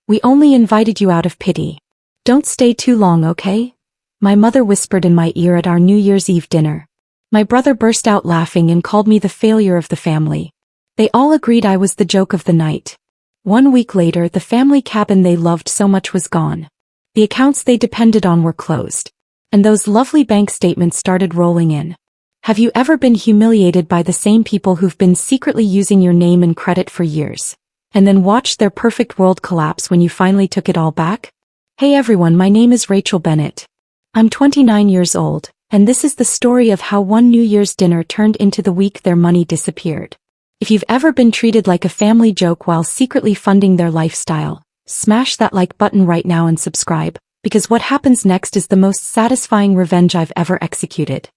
We only invited you out of pity. Don't stay too long, okay? My mother whispered in my ear at our New Year's Eve dinner. My brother burst out laughing and called me the failure of the family. They all agreed I was the joke of the night. 1 week later, the family cabin they loved so much was gone. The accounts they depended on were closed. And those lovely bank statements started rolling in. Have you ever been humiliated by the same people who've been secretly using your name and credit for years, and then watched their perfect world collapse when you finally took it all back? Hey everyone, my name is Rachel Bennett. I'm 29 years old, and this is the story of how one New Year's dinner turned into the week their money disappeared. If you've ever been treated like a family joke while secretly funding their lifestyle, smash that like button right now and subscribe, because what happens next is the most satisfying revenge I've ever executed.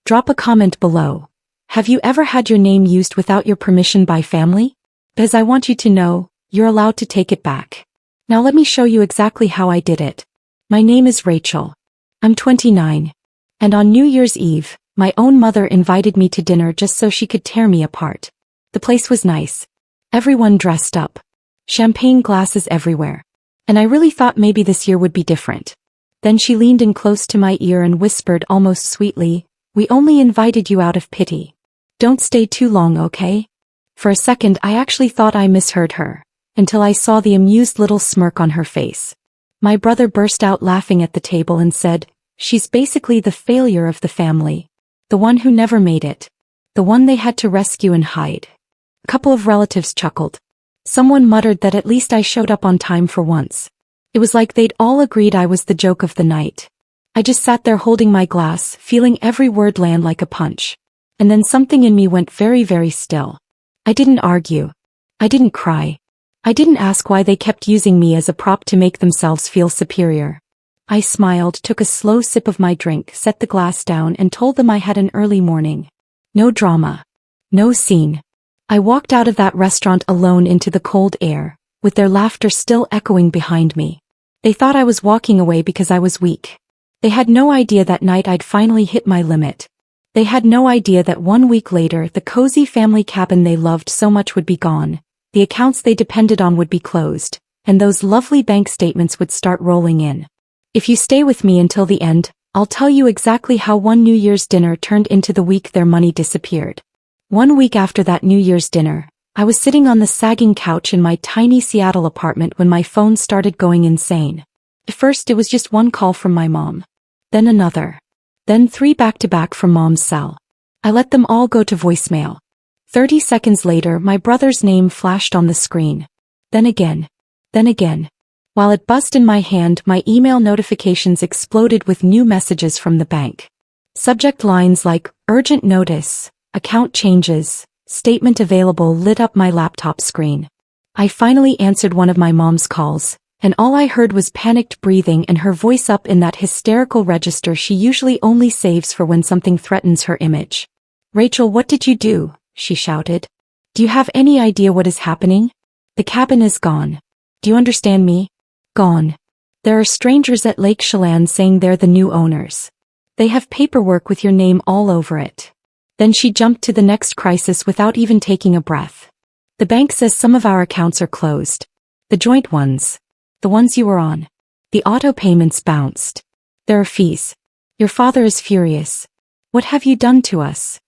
Drop a comment below. Have you ever had your name used without your permission by family? Because I want you to know, you're allowed to take it back. Now let me show you exactly how I did it. My name is Rachel. I'm 29. And on New Year's Eve, my own mother invited me to dinner just so she could tear me apart. The place was nice. Everyone dressed up. Champagne glasses everywhere. And I really thought maybe this year would be different. Then she leaned in close to my ear and whispered almost sweetly, "We only invited you out of pity. Don't stay too long, okay?" For a second I actually thought I misheard her, until I saw the amused little smirk on her face. My brother burst out laughing at the table and said, "She's basically the failure of the family. The one who never made it. The one they had to rescue and hide." A couple of relatives chuckled. Someone muttered that at least I showed up on time for once. It was like they'd all agreed I was the joke of the night. I just sat there holding my glass, feeling every word land like a punch. And then something in me went very, very still. I didn't argue. I didn't cry. I didn't ask why they kept using me as a prop to make themselves feel superior. I smiled, took a slow sip of my drink, set the glass down and told them I had an early morning. No drama. No scene. I walked out of that restaurant alone into the cold air, with their laughter still echoing behind me. They thought I was walking away because I was weak. They had no idea that night I'd finally hit my limit. They had no idea that 1 week later the cozy family cabin they loved so much would be gone, the accounts they depended on would be closed, and those lovely bank statements would start rolling in. If you stay with me until the end, I'll tell you exactly how one New Year's dinner turned into the week their money disappeared. 1 week after that New Year's dinner, I was sitting on the sagging couch in my tiny Seattle apartment when my phone started going insane. At first it was just one call from my mom. Then another. Then 3 back-to-back from Mom's cell. I let them all go to voicemail. 30 seconds later my brother's name flashed on the screen. Then again. Then again. While it buzzed in my hand, my email notifications exploded with new messages from the bank. Subject lines like, "Urgent notice, account changes, statement available" lit up my laptop screen. I finally answered one of my mom's calls, and all I heard was panicked breathing and her voice up in that hysterical register she usually only saves for when something threatens her image. "Rachel, what did you do?" she shouted. "Do you have any idea what is happening? The cabin is gone. Do you understand me? Gone. There are strangers at Lake Chelan saying they're the new owners. They have paperwork with your name all over it." Then she jumped to the next crisis without even taking a breath. "The bank says some of our accounts are closed. The joint ones. The ones you were on. The auto payments bounced. There are fees. Your father is furious. What have you done to us?"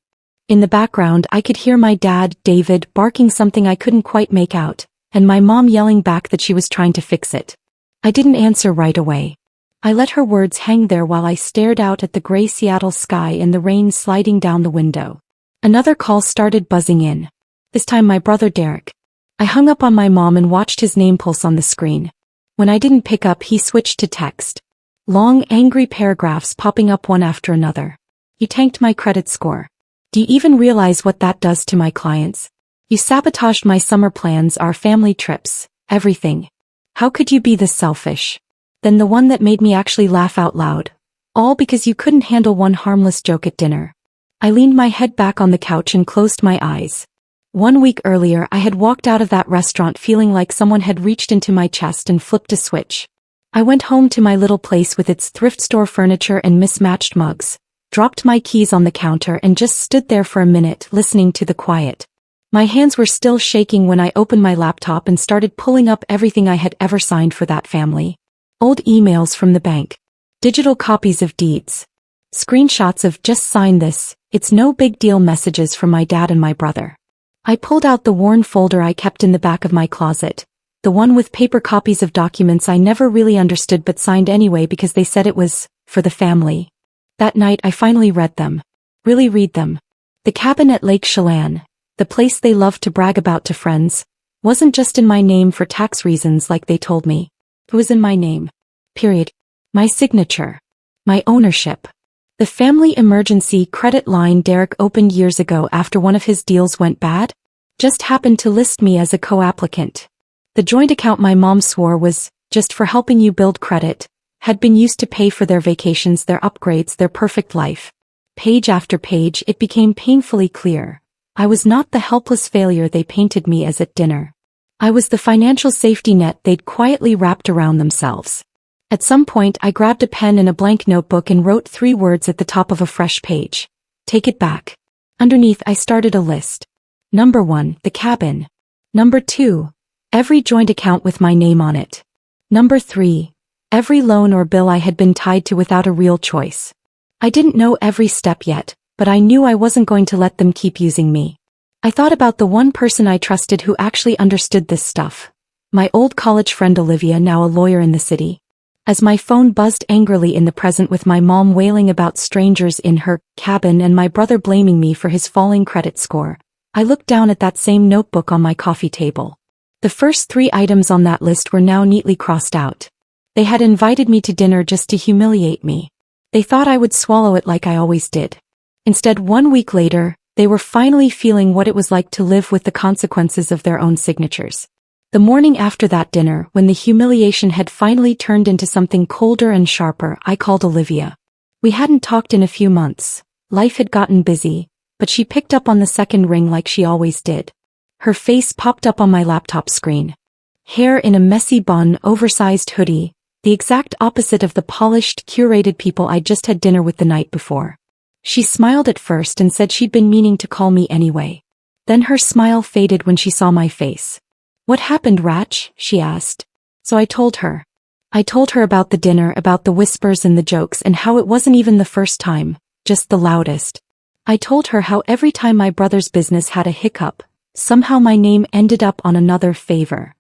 In the background I could hear my dad, David, barking something I couldn't quite make out, and my mom yelling back that she was trying to fix it. I didn't answer right away. I let her words hang there while I stared out at the gray Seattle sky and the rain sliding down the window. Another call started buzzing in. This time my brother Derek. I hung up on my mom and watched his name pulse on the screen. When I didn't pick up, he switched to text. Long, angry paragraphs popping up one after another. "You tanked my credit score. Do you even realize what that does to my clients? You sabotaged my summer plans, our family trips, everything. How could you be this selfish?" Then the one that made me actually laugh out loud. "All because you couldn't handle one harmless joke at dinner." I leaned my head back on the couch and closed my eyes. 1 week earlier I had walked out of that restaurant feeling like someone had reached into my chest and flipped a switch. I went home to my little place with its thrift store furniture and mismatched mugs, dropped my keys on the counter and just stood there for a minute listening to the quiet. My hands were still shaking when I opened my laptop and started pulling up everything I had ever signed for that family. Old emails from the bank. Digital copies of deeds. Screenshots of "just sign this, it's no big deal" messages from my dad and my brother. I pulled out the worn folder I kept in the back of my closet. The one with paper copies of documents I never really understood but signed anyway because they said it was for the family. That night I finally read them. Really read them. The cabin at Lake Chelan, the place they loved to brag about to friends, wasn't just in my name for tax reasons like they told me. It was in my name. Period. My signature. My ownership. The family emergency credit line Derek opened years ago after one of his deals went bad just happened to list me as a co-applicant. The joint account my mom swore was just for helping you build credit had been used to pay for their vacations, their upgrades, their perfect life. Page after page it became painfully clear. I was not the helpless failure they painted me as at dinner. I was the financial safety net they'd quietly wrapped around themselves. At some point I grabbed a pen and a blank notebook and wrote 3 words at the top of a fresh page. Take it back. Underneath I started a list. Number 1, the cabin. Number 2, every joint account with my name on it. Number 3, every loan or bill I had been tied to without a real choice. I didn't know every step yet, but I knew I wasn't going to let them keep using me. I thought about the one person I trusted who actually understood this stuff. My old college friend Olivia, now a lawyer in the city. As my phone buzzed angrily in the present with my mom wailing about strangers in her cabin and my brother blaming me for his falling credit score, I looked down at that same notebook on my coffee table. The first 3 items on that list were now neatly crossed out. They had invited me to dinner just to humiliate me. They thought I would swallow it like I always did. Instead, 1 week later, they were finally feeling what it was like to live with the consequences of their own signatures. The morning after that dinner, when the humiliation had finally turned into something colder and sharper, I called Olivia. We hadn't talked in a few months. Life had gotten busy, but she picked up on the second ring like she always did. Her face popped up on my laptop screen. Hair in a messy bun, oversized hoodie, the exact opposite of the polished, curated people I'd just had dinner with the night before. She smiled at first and said she'd been meaning to call me anyway. Then her smile faded when she saw my face. "What happened, Rach?" she asked. So I told her. I told her about the dinner, about the whispers and the jokes, and how it wasn't even the first time, just the loudest. I told her how every time my brother's business had a hiccup, somehow my name ended up on another favor.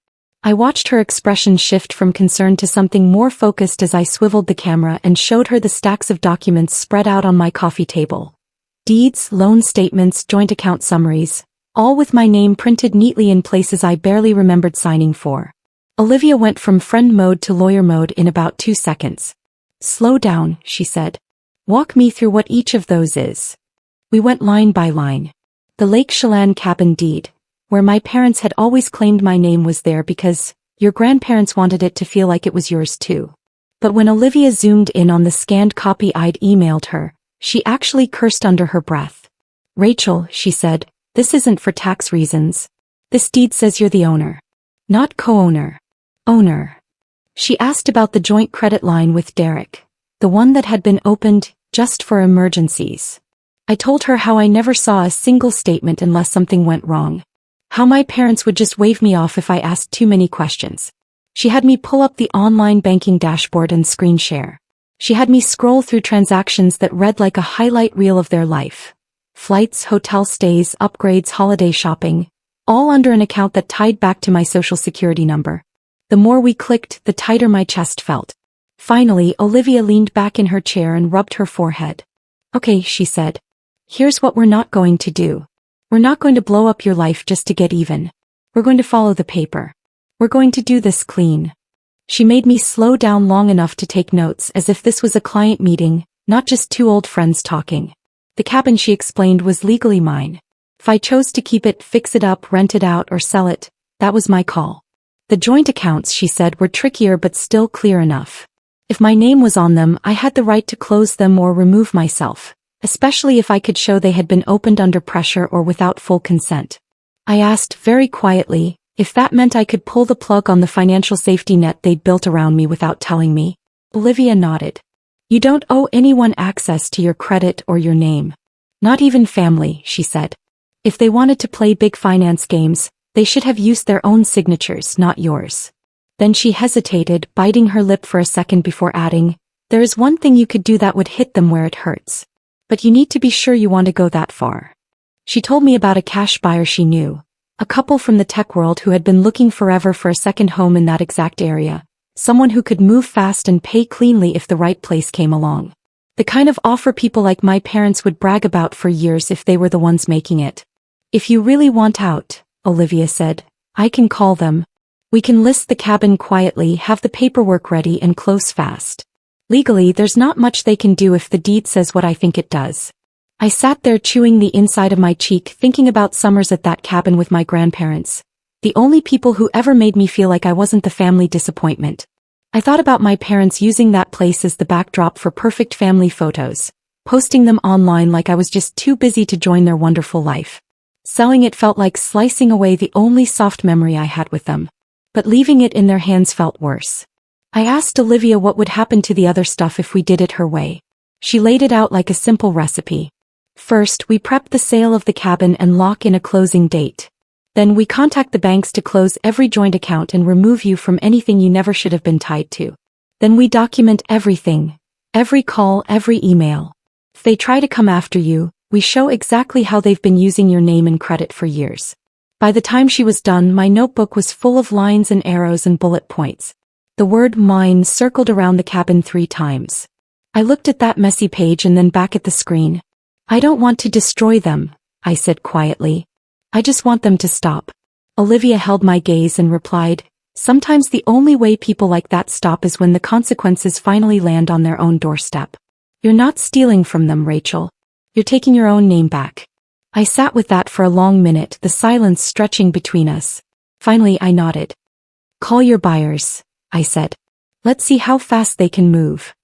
I watched her expression shift from concern to something more focused as I swiveled the camera and showed her the stacks of documents spread out on my coffee table. Deeds, loan statements, joint account summaries, all with my name printed neatly in places I barely remembered signing for. Olivia went from friend mode to lawyer mode in about 2 seconds. "Slow down," she said. "Walk me through what each of those is." We went line by line. The Lake Chelan cabin deed, where my parents had always claimed my name was there because your grandparents wanted it to feel like it was yours too. But when Olivia zoomed in on the scanned copy I'd emailed her, she actually cursed under her breath. "Rachel," she said, "this isn't for tax reasons. This deed says you're the owner. Not co-owner. Owner." She asked about the joint credit line with Derek, the one that had been opened just for emergencies. I told her how I never saw a single statement unless something went wrong. How my parents would just wave me off if I asked too many questions. She had me pull up the online banking dashboard and screen share. She had me scroll through transactions that read like a highlight reel of their life. Flights, hotel stays, upgrades, holiday shopping, all under an account that tied back to my social security number. The more we clicked, the tighter my chest felt. Finally, Olivia leaned back in her chair and rubbed her forehead. "Okay," she said. "Here's what we're not going to do. We're not going to blow up your life just to get even. We're going to follow the paper. We're going to do this clean." She made me slow down long enough to take notes as if this was a client meeting, not just 2 old friends talking. The cabin, she explained, was legally mine. If I chose to keep it, fix it up, rent it out, or sell it, that was my call. The joint accounts, she said, were trickier but still clear enough. If my name was on them, I had the right to close them or remove myself, especially if I could show they had been opened under pressure or without full consent. I asked, very quietly, if that meant I could pull the plug on the financial safety net they'd built around me without telling me. Olivia nodded. "You don't owe anyone access to your credit or your name. Not even family," she said. If they wanted to play big finance games, they should have used their own signatures, not yours. Then she hesitated, biting her lip for a second before adding, "There is one thing you could do that would hit them where it hurts. But you need to be sure you want to go that far." She told me about a cash buyer she knew, a couple from the tech world who had been looking forever for a second home in that exact area, someone who could move fast and pay cleanly if the right place came along. The kind of offer people like my parents would brag about for years if they were the ones making it. "If you really want out," Olivia said, "I can call them. We can list the cabin quietly, have the paperwork ready and close fast. Legally, there's not much they can do if the deed says what I think it does." I sat there chewing the inside of my cheek, thinking about summers at that cabin with my grandparents, the only people who ever made me feel like I wasn't the family disappointment. I thought about my parents using that place as the backdrop for perfect family photos, posting them online like I was just too busy to join their wonderful life. Selling it felt like slicing away the only soft memory I had with them. But leaving it in their hands felt worse. I asked Olivia what would happen to the other stuff if we did it her way. She laid it out like a simple recipe. First, we prep the sale of the cabin and lock in a closing date. Then we contact the banks to close every joint account and remove you from anything you never should have been tied to. Then we document everything, every call, every email. If they try to come after you, we show exactly how they've been using your name and credit for years. By the time she was done, my notebook was full of lines and arrows and bullet points. The word "mine" circled around the cabin 3 times. I looked at that messy page and then back at the screen. "I don't want to destroy them," I said quietly. "I just want them to stop." Olivia held my gaze and replied, "Sometimes the only way people like that stop is when the consequences finally land on their own doorstep. You're not stealing from them, Rachel. You're taking your own name back." I sat with that for a long minute, the silence stretching between us. Finally I nodded. "Call your buyers," I said. "Let's see how fast they can move."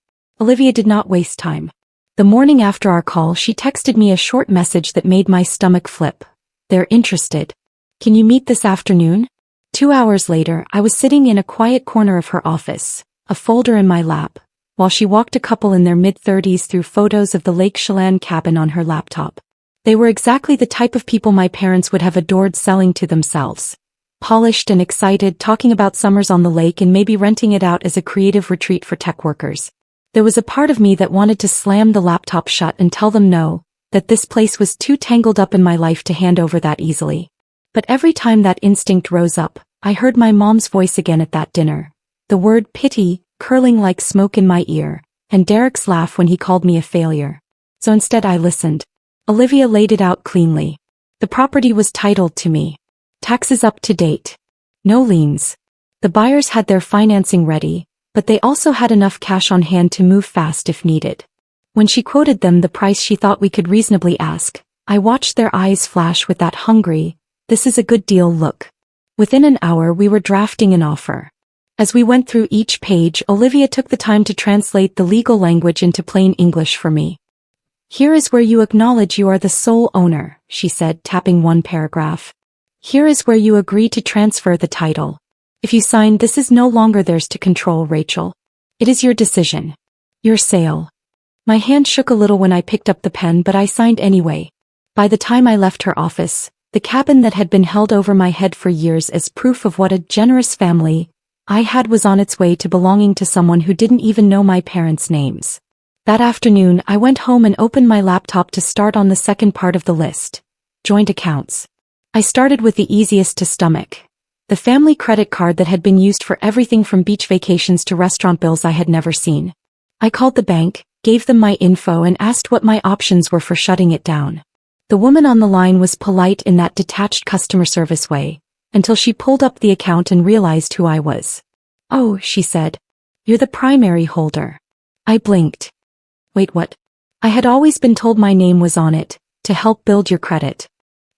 Olivia did not waste time. The morning after our call, she texted me a short message that made my stomach flip. "They're interested. Can you meet this afternoon?" 2 hours later, I was sitting in a quiet corner of her office, a folder in my lap, while she walked a couple in their mid-30s through photos of the Lake Chelan cabin on her laptop. They were exactly the type of people my parents would have adored selling to themselves. Polished and excited, talking about summers on the lake and maybe renting it out as a creative retreat for tech workers. There was a part of me that wanted to slam the laptop shut and tell them no, that this place was too tangled up in my life to hand over that easily. But every time that instinct rose up, I heard my mom's voice again at that dinner. The word "pity" curling like smoke in my ear, and Derek's laugh when he called me a failure. So instead I listened. Olivia laid it out cleanly. The property was titled to me. Taxes up to date. No liens. The buyers had their financing ready, but they also had enough cash on hand to move fast if needed. When she quoted them the price she thought we could reasonably ask, I watched their eyes flash with that hungry, "This is a good deal" look. Within an hour we were drafting an offer. As we went through each page, Olivia took the time to translate the legal language into plain English for me. "Here is where you acknowledge you are the sole owner," she said, tapping one paragraph. "Here is where you agree to transfer the title. If you sign, this is no longer theirs to control, Rachel. It is your decision. Your sale." My hand shook a little when I picked up the pen, but I signed anyway. By the time I left her office, the cabin that had been held over my head for years as proof of what a generous family I had was on its way to belonging to someone who didn't even know my parents' names. That afternoon, I went home and opened my laptop to start on the second part of the list. Joint accounts. I started with the easiest to stomach. The family credit card that had been used for everything from beach vacations to restaurant bills I had never seen. I called the bank, gave them my info and asked what my options were for shutting it down. The woman on the line was polite in that detached customer service way, until she pulled up the account and realized who I was. "Oh," she said. "You're the primary holder." I blinked. Wait, what? I had always been told my name was on it, to help build your credit.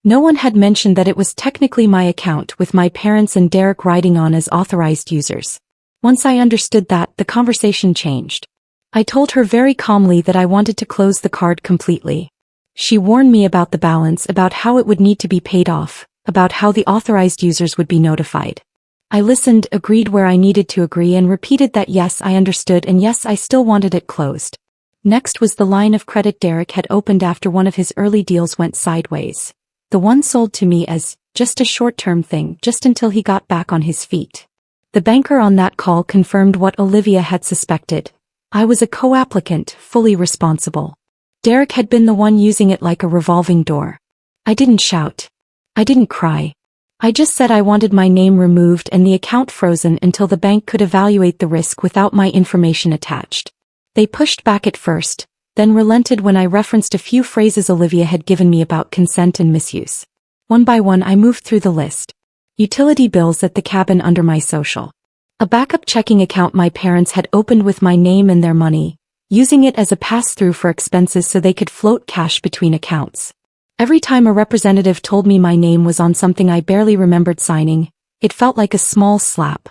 No one had mentioned that it was technically my account with my parents and Derek writing on as authorized users. Once I understood that, the conversation changed. I told her very calmly that I wanted to close the card completely. She warned me about the balance, about how it would need to be paid off, about how the authorized users would be notified. I listened, agreed where I needed to agree, and repeated that yes, I understood, and yes, I still wanted it closed. Next was the line of credit Derek had opened after one of his early deals went sideways. The one sold to me as just a short-term thing, just until he got back on his feet. The banker on that call confirmed what Olivia had suspected. I was a co-applicant, fully responsible. Derek had been the one using it like a revolving door. I didn't shout. I didn't cry. I just said I wanted my name removed and the account frozen until the bank could evaluate the risk without my information attached. They pushed back at first, then relented when I referenced a few phrases Olivia had given me about consent and misuse. One by one I moved through the list. Utility bills at the cabin under my social. A backup checking account my parents had opened with my name and their money, using it as a pass-through for expenses so they could float cash between accounts. Every time a representative told me my name was on something I barely remembered signing, it felt like a small slap.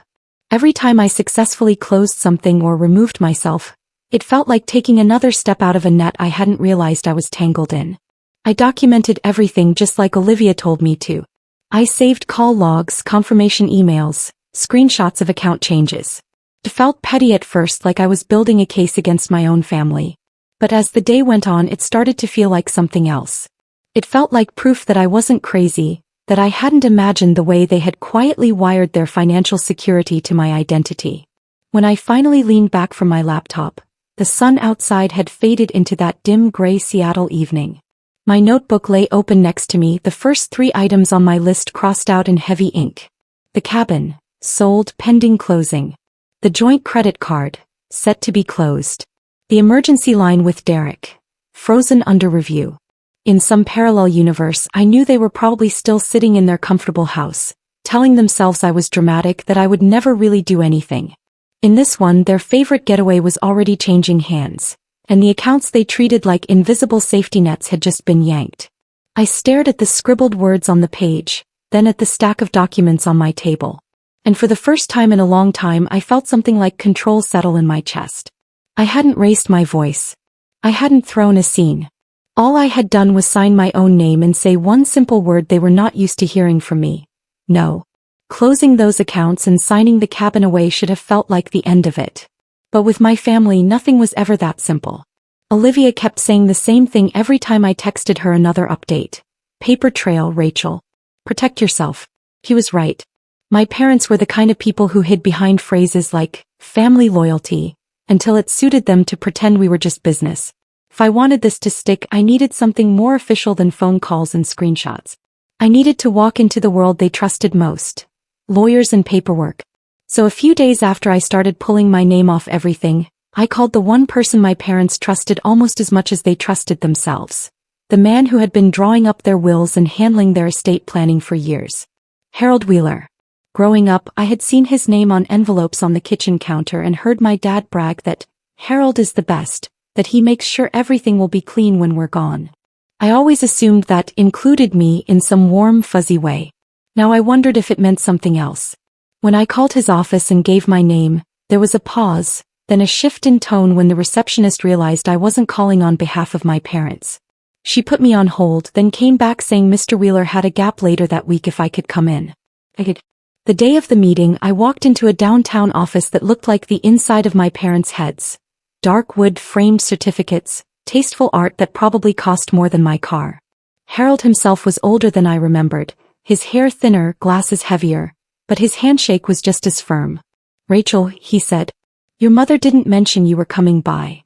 Every time I successfully closed something or removed myself, it felt like taking another step out of a net I hadn't realized I was tangled in. I documented everything just like Olivia told me to. I saved call logs, confirmation emails, screenshots of account changes. It felt petty at first, like I was building a case against my own family. But as the day went on, it started to feel like something else. It felt like proof that I wasn't crazy, that I hadn't imagined the way they had quietly wired their financial security to my identity. When I finally leaned back from my laptop, the sun outside had faded into that dim gray Seattle evening. My notebook lay open next to me, the first 3 items on my list crossed out in heavy ink. The cabin, sold pending closing. The joint credit card, set to be closed. The emergency line with Derek, frozen under review. In some parallel universe, I knew they were probably still sitting in their comfortable house, telling themselves I was dramatic, that I would never really do anything. In this one, their favorite getaway was already changing hands, and the accounts they treated like invisible safety nets had just been yanked. I stared at the scribbled words on the page, then at the stack of documents on my table. And for the first time in a long time, I felt something like control settle in my chest. I hadn't raised my voice. I hadn't thrown a scene. All I had done was sign my own name and say one simple word they were not used to hearing from me. No. Closing those accounts and signing the cabin away should have felt like the end of it. But with my family, nothing was ever that simple. Olivia kept saying the same thing every time I texted her another update. Paper trail, Rachel. Protect yourself. He was right. My parents were the kind of people who hid behind phrases like family loyalty until it suited them to pretend we were just business. If I wanted this to stick, I needed something more official than phone calls and screenshots. I needed to walk into the world they trusted most. Lawyers and paperwork. So a few days after I started pulling my name off everything, I called the one person my parents trusted almost as much as they trusted themselves. The man who had been drawing up their wills and handling their estate planning for years. Harold Wheeler. Growing up, I had seen his name on envelopes on the kitchen counter and heard my dad brag that Harold is the best, that he makes sure everything will be clean when we're gone. I always assumed that included me in some warm, fuzzy way. Now I wondered if it meant something else. When I called his office and gave my name, there was a pause, then a shift in tone when the receptionist realized I wasn't calling on behalf of my parents. She put me on hold, then came back saying Mr. Wheeler had a gap later that week if I could come in. The day of the meeting, I walked into a downtown office that looked like the inside of my parents' heads. Dark wood framed certificates, tasteful art that probably cost more than my car. Harold himself was older than I remembered, his hair thinner, glasses heavier, but his handshake was just as firm. Rachel, he said, your mother didn't mention you were coming by.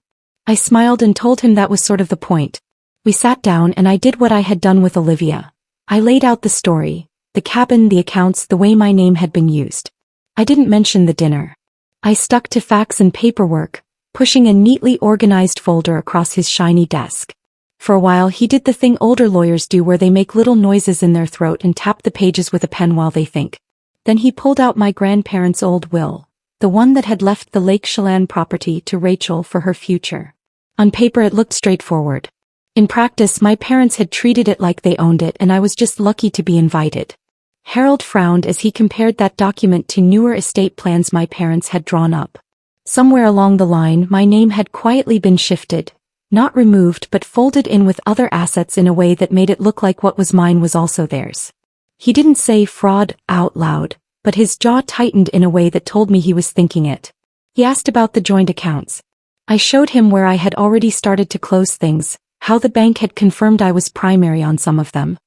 I smiled and told him that was sort of the point. We sat down and I did what I had done with Olivia. I laid out the story, the cabin, the accounts, the way my name had been used. I didn't mention the dinner. I stuck to facts and paperwork, pushing a neatly organized folder across his shiny desk. For a while he did the thing older lawyers do where they make little noises in their throat and tap the pages with a pen while they think. Then he pulled out my grandparents' old will, the one that had left the Lake Chelan property to Rachel for her future. On paper it looked straightforward. In practice my parents had treated it like they owned it and I was just lucky to be invited. Harold frowned as he compared that document to newer estate plans my parents had drawn up. Somewhere along the line my name had quietly been shifted, not removed but folded in with other assets in a way that made it look like what was mine was also theirs. He didn't say fraud out loud, but his jaw tightened in a way that told me he was thinking it. He asked about the joint accounts. I showed him where I had already started to close things, how the bank had confirmed I was primary on some of them.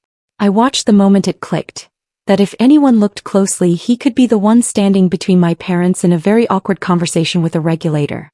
I watched the moment it clicked. That if anyone looked closely, he could be the one standing between my parents and a very awkward conversation with a regulator.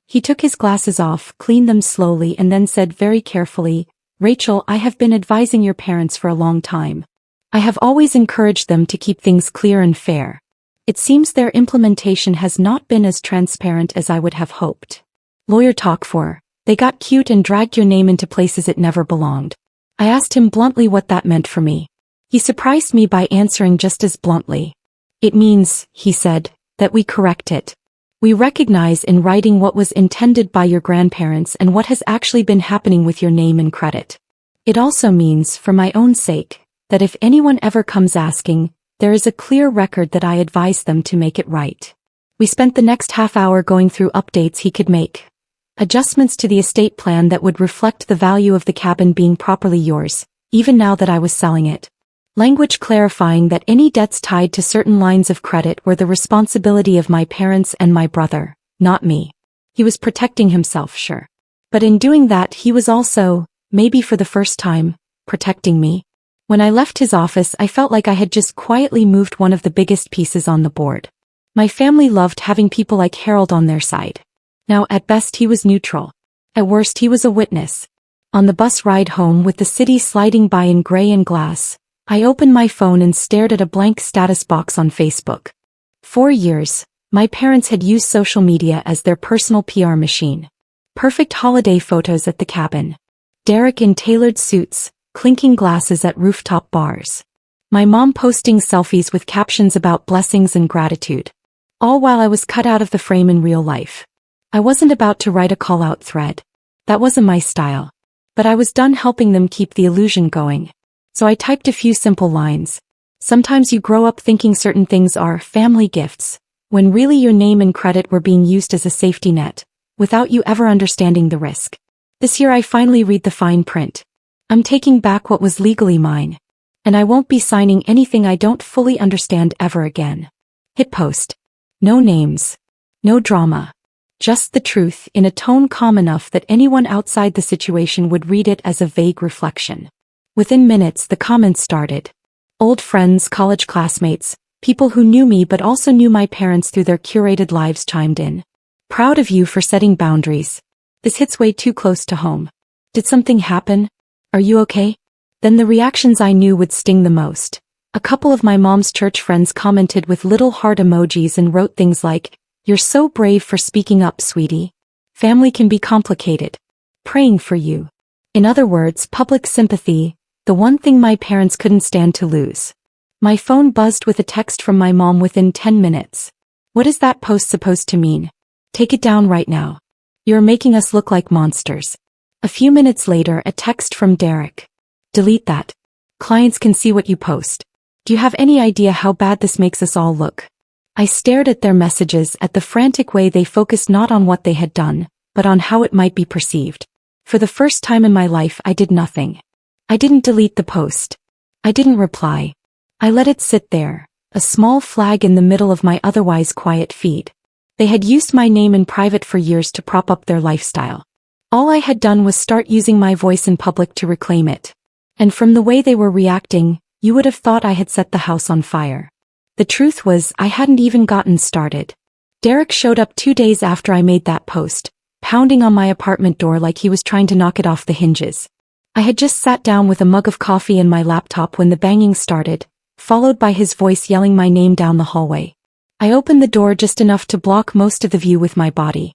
He took his glasses off, cleaned them slowly, and then said very carefully, "Rachel, I have been advising your parents for a long time. I have always encouraged them to keep things clear and fair. It seems their implementation has not been as transparent as I would have hoped. Lawyer talk for. They got cute and dragged your name into places it never belonged." I asked him bluntly what that meant for me. He surprised me by answering just as bluntly. "It means," he said, "that we correct it. We recognize in writing what was intended by your grandparents and what has actually been happening with your name and credit. It also means, for my own sake, that if anyone ever comes asking, there is a clear record that I advise them to make it right." We spent the next half hour going through updates he could make. Adjustments to the estate plan that would reflect the value of the cabin being properly yours, even now that I was selling it. Language clarifying that any debts tied to certain lines of credit were the responsibility of my parents and my brother, not me. He was protecting himself, sure. But in doing that, he was also, maybe for the first time, protecting me. When I left his office, I felt like I had just quietly moved one of the biggest pieces on the board. My family loved having people like Harold on their side. Now, at best, he was neutral. At worst, he was a witness. On the bus ride home, with the city sliding by in gray and glass, I opened my phone and stared at a blank status box on Facebook. 4 years, my parents had used social media as their personal PR machine. Perfect holiday photos at the cabin. Derek in tailored suits, clinking glasses at rooftop bars. My mom posting selfies with captions about blessings and gratitude. All while I was cut out of the frame in real life. I wasn't about to write a call-out thread. That wasn't my style. But I was done helping them keep the illusion going. So I typed a few simple lines. Sometimes you grow up thinking certain things are family gifts, when really your name and credit were being used as a safety net, without you ever understanding the risk. This year I finally read the fine print. I'm taking back what was legally mine. And I won't be signing anything I don't fully understand ever again. Hit post. No names. No drama. Just the truth in a tone calm enough that anyone outside the situation would read it as a vague reflection. Within minutes, the comments started. Old friends, college classmates, people who knew me but also knew my parents through their curated lives chimed in. "Proud of you for setting boundaries. This hits way too close to home. Did something happen? Are you okay?" Then the reactions I knew would sting the most. A couple of my mom's church friends commented with little heart emojis and wrote things like, "You're so brave for speaking up, sweetie. Family can be complicated. Praying for you." In other words, public sympathy. The one thing my parents couldn't stand to lose. My phone buzzed with a text from my mom within 10 minutes. "What is that post supposed to mean? Take it down right now. You're making us look like monsters." A few minutes later, a text from Derek. "Delete that. Clients can see what you post. Do you have any idea how bad this makes us all look?" I stared at their messages, at the frantic way they focused not on what they had done, but on how it might be perceived. For the first time in my life, I did nothing. I didn't delete the post. I didn't reply. I let it sit there, a small flag in the middle of my otherwise quiet feed. They had used my name in private for years to prop up their lifestyle. All I had done was start using my voice in public to reclaim it. And from the way they were reacting, you would have thought I had set the house on fire. The truth was, I hadn't even gotten started. Derek showed up 2 days after I made that post, pounding on my apartment door like he was trying to knock it off the hinges. I had just sat down with a mug of coffee and my laptop when the banging started, followed by his voice yelling my name down the hallway. I opened the door just enough to block most of the view with my body.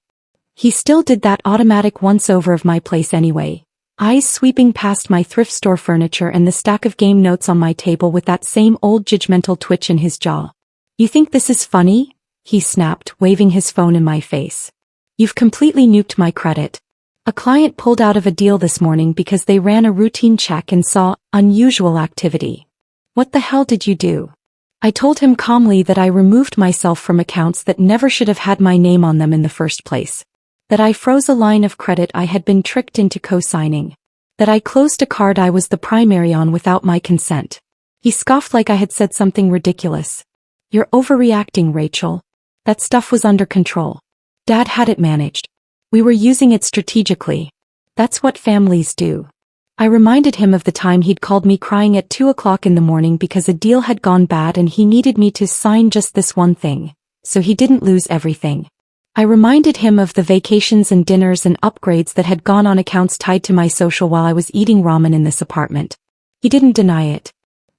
He still did that automatic once-over of my place anyway, eyes sweeping past my thrift store furniture and the stack of game notes on my table with that same old judgmental twitch in his jaw. "You think this is funny?" he snapped, waving his phone in my face. "You've completely nuked my credit. A client pulled out of a deal this morning because they ran a routine check and saw unusual activity. What the hell did you do?" I told him calmly that I removed myself from accounts that never should have had my name on them in the first place. That I froze a line of credit I had been tricked into co-signing. That I closed a card I was the primary on without my consent. He scoffed like I had said something ridiculous. "You're overreacting, Rachel. That stuff was under control. Dad had it managed. We were using it strategically. That's what families do." I reminded him of the time he'd called me crying at 2 o'clock in the morning because a deal had gone bad and he needed me to sign just this one thing, so he didn't lose everything. I reminded him of the vacations and dinners and upgrades that had gone on accounts tied to my social while I was eating ramen in this apartment. He didn't deny it.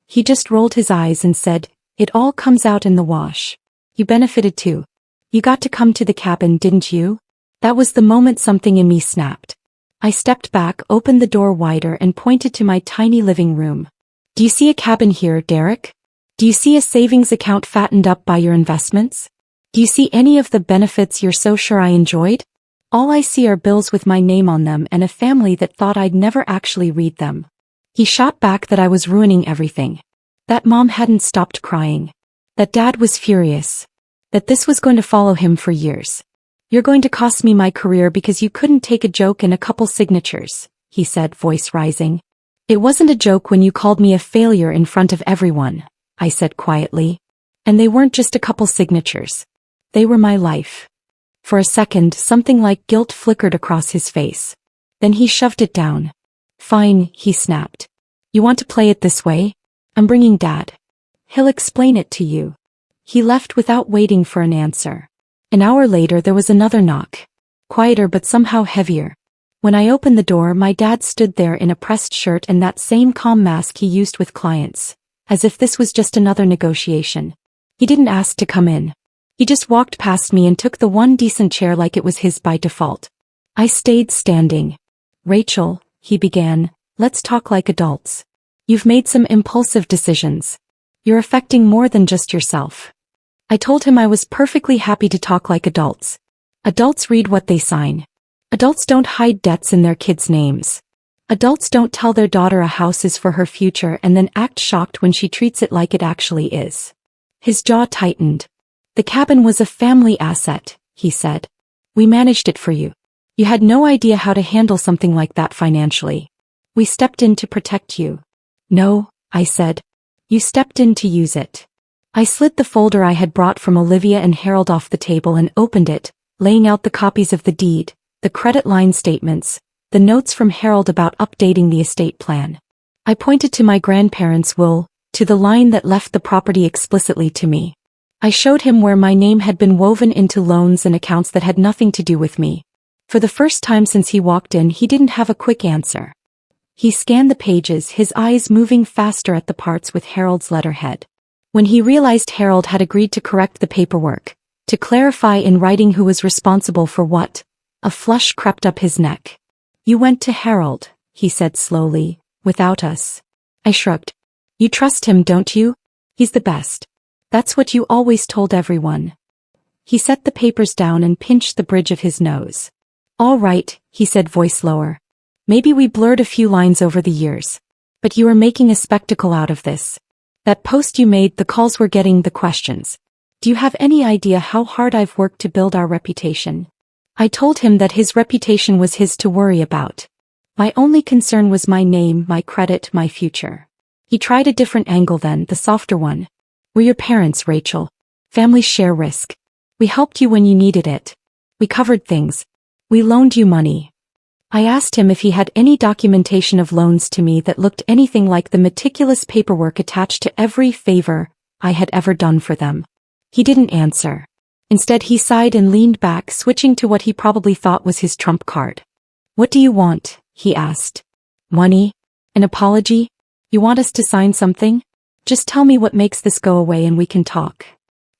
He just rolled his eyes and said, "It all comes out in the wash. You benefited too. You got to come to the cabin, didn't you?" That was the moment something in me snapped. I stepped back, opened the door wider and pointed to my tiny living room. "Do you see a cabin here, Derek? Do you see a savings account fattened up by your investments? Do you see any of the benefits you're so sure I enjoyed? All I see are bills with my name on them and a family that thought I'd never actually read them." He shot back that I was ruining everything. That mom hadn't stopped crying. That dad was furious. That this was going to follow him for years. "You're going to cost me my career because you couldn't take a joke in a couple signatures," he said, voice rising. "It wasn't a joke when you called me a failure in front of everyone," I said quietly. "And they weren't just a couple signatures. They were my life." For a second, something like guilt flickered across his face. Then he shoved it down. "Fine," he snapped. "You want to play it this way? I'm bringing Dad. He'll explain it to you." He left without waiting for an answer. An hour later there was another knock. Quieter but somehow heavier. When I opened the door, my dad stood there in a pressed shirt and that same calm mask he used with clients, as if this was just another negotiation. He didn't ask to come in. He just walked past me and took the one decent chair like it was his by default. I stayed standing. "Rachel," he began, "let's talk like adults. You've made some impulsive decisions. You're affecting more than just yourself." I told him I was perfectly happy to talk like adults. Adults read what they sign. Adults don't hide debts in their kids' names. Adults don't tell their daughter a house is for her future and then act shocked when she treats it like it actually is. His jaw tightened. "The cabin was a family asset," he said. "We managed it for you. You had no idea how to handle something like that financially. We stepped in to protect you." "No," I said. "You stepped in to use it." I slid the folder I had brought from Olivia and Harold off the table and opened it, laying out the copies of the deed, the credit line statements, the notes from Harold about updating the estate plan. I pointed to my grandparents' will, to the line that left the property explicitly to me. I showed him where my name had been woven into loans and accounts that had nothing to do with me. For the first time since he walked in, he didn't have a quick answer. He scanned the pages, his eyes moving faster at the parts with Harold's letterhead. When he realized Harold had agreed to correct the paperwork, to clarify in writing who was responsible for what, a flush crept up his neck. "You went to Harold," he said slowly, "without us." I shrugged. "You trust him, don't you? He's the best. That's what you always told everyone." He set the papers down and pinched the bridge of his nose. "All right," he said, voice lower. "Maybe we blurred a few lines over the years. But you are making a spectacle out of this. That post you made, the calls we're getting, the questions. Do you have any idea how hard I've worked to build our reputation?" I told him that his reputation was his to worry about. My only concern was my name, my credit, my future. He tried a different angle then, the softer one. "We're your parents, Rachel. Families share risk. We helped you when you needed it. We covered things. We loaned you money." I asked him if he had any documentation of loans to me that looked anything like the meticulous paperwork attached to every favor I had ever done for them. He didn't answer. Instead, he sighed and leaned back, switching to what he probably thought was his trump card. "What do you want?" he asked. "Money? An apology? You want us to sign something? Just tell me what makes this go away and we can talk."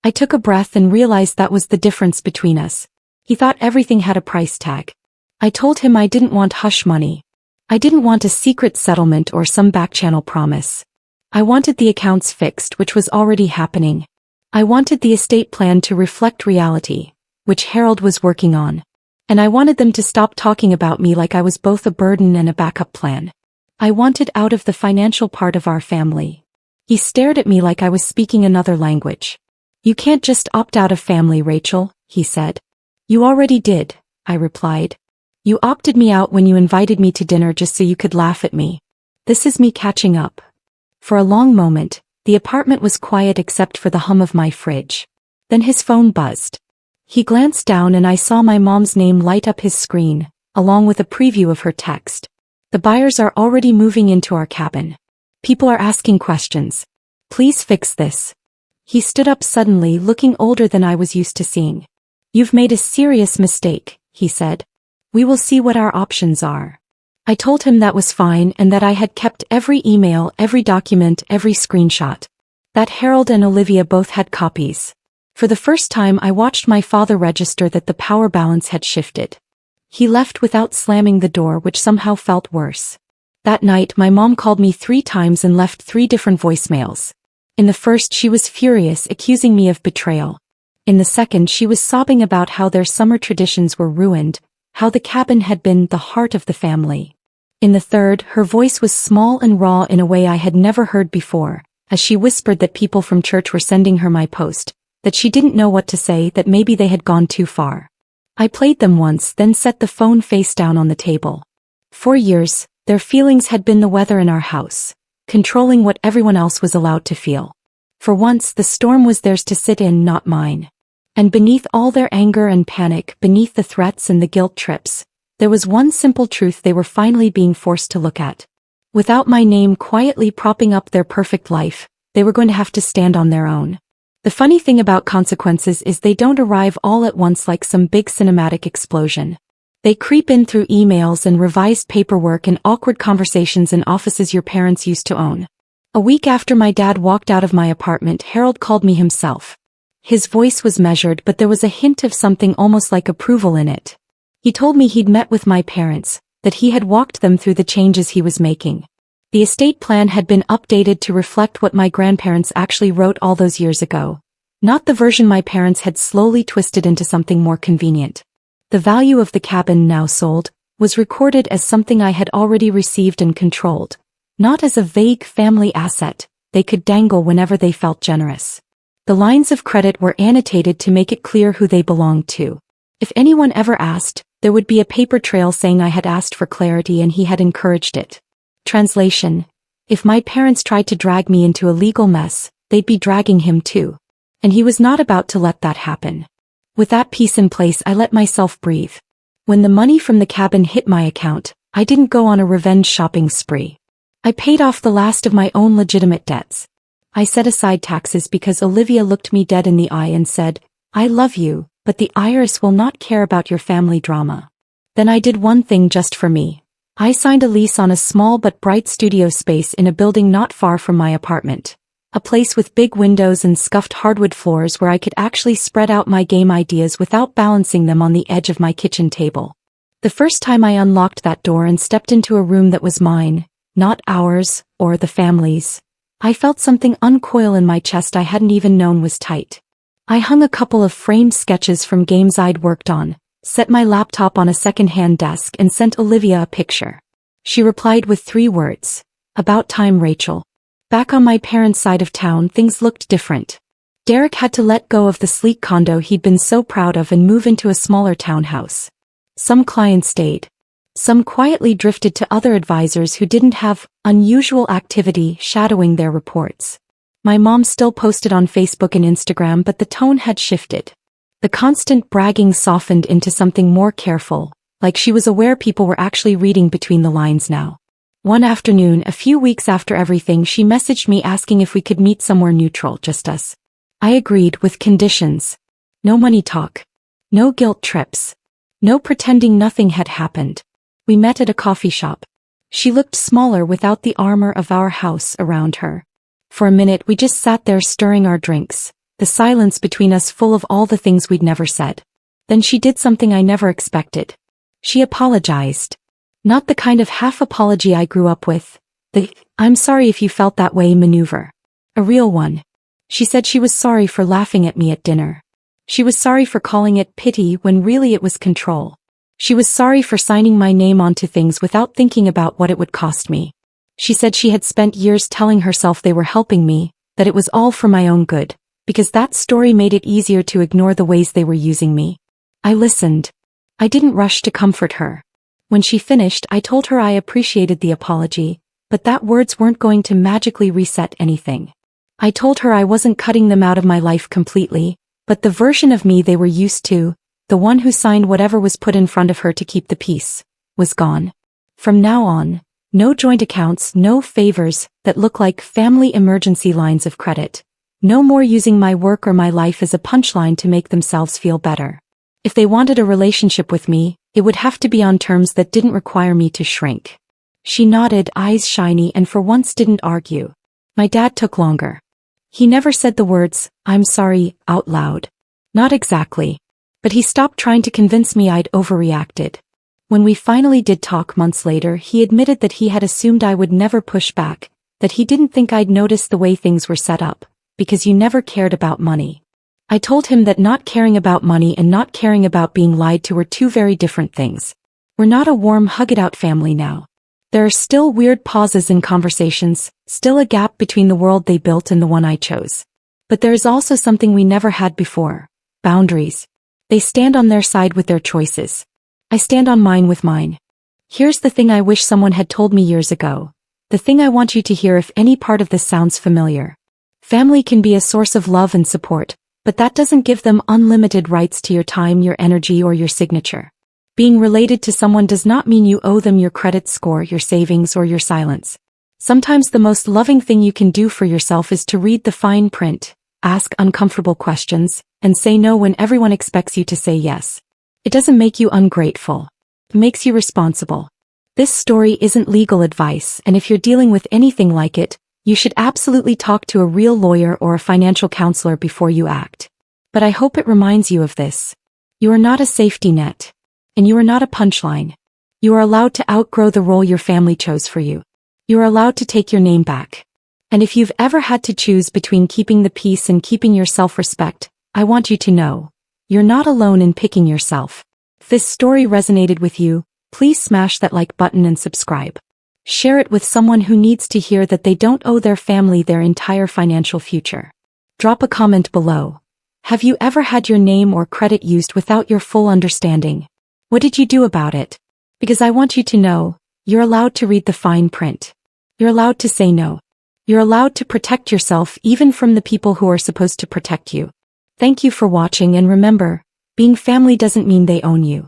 I took a breath and realized that was the difference between us. He thought everything had a price tag. I told him I didn't want hush money. I didn't want a secret settlement or some back-channel promise. I wanted the accounts fixed, which was already happening. I wanted the estate plan to reflect reality, which Harold was working on. And I wanted them to stop talking about me like I was both a burden and a backup plan. I wanted out of the financial part of our family. He stared at me like I was speaking another language. "You can't just opt out of family, Rachel," he said. "You already did," I replied. "You opted me out when you invited me to dinner just so you could laugh at me. This is me catching up." For a long moment, the apartment was quiet except for the hum of my fridge. Then his phone buzzed. He glanced down and I saw my mom's name light up his screen, along with a preview of her text. The buyers are already moving into our cabin. People are asking questions. Please fix this. He stood up suddenly, looking older than I was used to seeing. You've made a serious mistake, he said. We will see what our options are. I told him that was fine and that I had kept every email, every document, every screenshot. That Harold and Olivia both had copies. For the first time I watched my father register that the power balance had shifted. He left without slamming the door, which somehow felt worse. That night my mom called me 3 times and left 3 different voicemails. In the first she was furious, accusing me of betrayal. In the second she was sobbing about how their summer traditions were ruined, how the cabin had been the heart of the family. In the third, her voice was small and raw in a way I had never heard before, as she whispered that people from church were sending her my post, that she didn't know what to say, that maybe they had gone too far. I played them once, then set the phone face down on the table. For years, their feelings had been the weather in our house, controlling what everyone else was allowed to feel. For once the storm was theirs to sit in, not mine. And beneath all their anger and panic, beneath the threats and the guilt trips, there was one simple truth they were finally being forced to look at. Without my name quietly propping up their perfect life, they were going to have to stand on their own. The funny thing about consequences is they don't arrive all at once like some big cinematic explosion. They creep in through emails and revised paperwork and awkward conversations in offices your parents used to own. A week after my dad walked out of my apartment, Harold called me himself. His voice was measured, but there was a hint of something almost like approval in it. He told me he'd met with my parents, that he had walked them through the changes he was making. The estate plan had been updated to reflect what my grandparents actually wrote all those years ago, not the version my parents had slowly twisted into something more convenient. The value of the cabin, now sold, was recorded as something I had already received and controlled, not as a vague family asset they could dangle whenever they felt generous. The lines of credit were annotated to make it clear who they belonged to. If anyone ever asked, there would be a paper trail saying I had asked for clarity and he had encouraged it. Translation: if my parents tried to drag me into a legal mess, they'd be dragging him too. And he was not about to let that happen. With that piece in place, I let myself breathe. When the money from the cabin hit my account, I didn't go on a revenge shopping spree. I paid off the last of my own legitimate debts. I set aside taxes because Olivia looked me dead in the eye and said, "I love you, but the IRS will not care about your family drama." Then I did one thing just for me. I signed a lease on a small but bright studio space in a building not far from my apartment. A place with big windows and scuffed hardwood floors where I could actually spread out my game ideas without balancing them on the edge of my kitchen table. The first time I unlocked that door and stepped into a room that was mine, not ours, or the family's, I felt something uncoil in my chest I hadn't even known was tight. I hung a couple of framed sketches from games I'd worked on, set my laptop on a second-hand desk and sent Olivia a picture. She replied with 3 words. "About time, Rachel." Back on my parents' side of town, things looked different. Derek had to let go of the sleek condo he'd been so proud of and move into a smaller townhouse. Some clients stayed. Some quietly drifted to other advisors who didn't have unusual activity shadowing their reports. My mom still posted on Facebook and Instagram, but the tone had shifted. The constant bragging softened into something more careful, like she was aware people were actually reading between the lines now. One afternoon, a few weeks after everything, she messaged me asking if we could meet somewhere neutral, just us. I agreed, with conditions. No money talk. No guilt trips. No pretending nothing had happened. We met at a coffee shop. She looked smaller without the armor of our house around her. For a minute we just sat there stirring our drinks, the silence between us full of all the things we'd never said. Then she did something I never expected. She apologized. Not the kind of half-apology I grew up with, the "I'm sorry if you felt that way" maneuver. A real one. She said she was sorry for laughing at me at dinner. She was sorry for calling it pity when really it was control. She was sorry for signing my name onto things without thinking about what it would cost me. She said she had spent years telling herself they were helping me, that it was all for my own good, because that story made it easier to ignore the ways they were using me. I listened. I didn't rush to comfort her. When she finished, I told her I appreciated the apology, but that words weren't going to magically reset anything. I told her I wasn't cutting them out of my life completely, but the version of me they were used to, the one who signed whatever was put in front of her to keep the peace, was gone. From now on, no joint accounts, no favors that look like family emergency lines of credit. No more using my work or my life as a punchline to make themselves feel better. If they wanted a relationship with me, it would have to be on terms that didn't require me to shrink. She nodded, eyes shiny, and for once didn't argue. My dad took longer. He never said the words, "I'm sorry," out loud. Not exactly. But he stopped trying to convince me I'd overreacted. When we finally did talk months later, he admitted that he had assumed I would never push back, that he didn't think I'd notice the way things were set up, because you never cared about money. I told him that not caring about money and not caring about being lied to were two very different things. We're not a warm hug-it-out family now. There are still weird pauses in conversations, still a gap between the world they built and the one I chose. But there is also something we never had before: boundaries. They stand on their side with their choices. I stand on mine with mine. Here's the thing I wish someone had told me years ago. The thing I want you to hear if any part of this sounds familiar. Family can be a source of love and support, but that doesn't give them unlimited rights to your time, your energy, or your signature. Being related to someone does not mean you owe them your credit score, your savings, or your silence. Sometimes the most loving thing you can do for yourself is to read the fine print, ask uncomfortable questions, and say no when everyone expects you to say yes. It doesn't make you ungrateful. It makes you responsible. This story isn't legal advice, and if you're dealing with anything like it, you should absolutely talk to a real lawyer or a financial counselor before you act. But I hope it reminds you of this. You are not a safety net. And you are not a punchline. You are allowed to outgrow the role your family chose for you. You are allowed to take your name back. And if you've ever had to choose between keeping the peace and keeping your self-respect, I want you to know, you're not alone in picking yourself. If this story resonated with you, please smash that like button and subscribe. Share it with someone who needs to hear that they don't owe their family their entire financial future. Drop a comment below. Have you ever had your name or credit used without your full understanding? What did you do about it? Because I want you to know, you're allowed to read the fine print. You're allowed to say no. You're allowed to protect yourself even from the people who are supposed to protect you. Thank you for watching, and remember, being family doesn't mean they own you.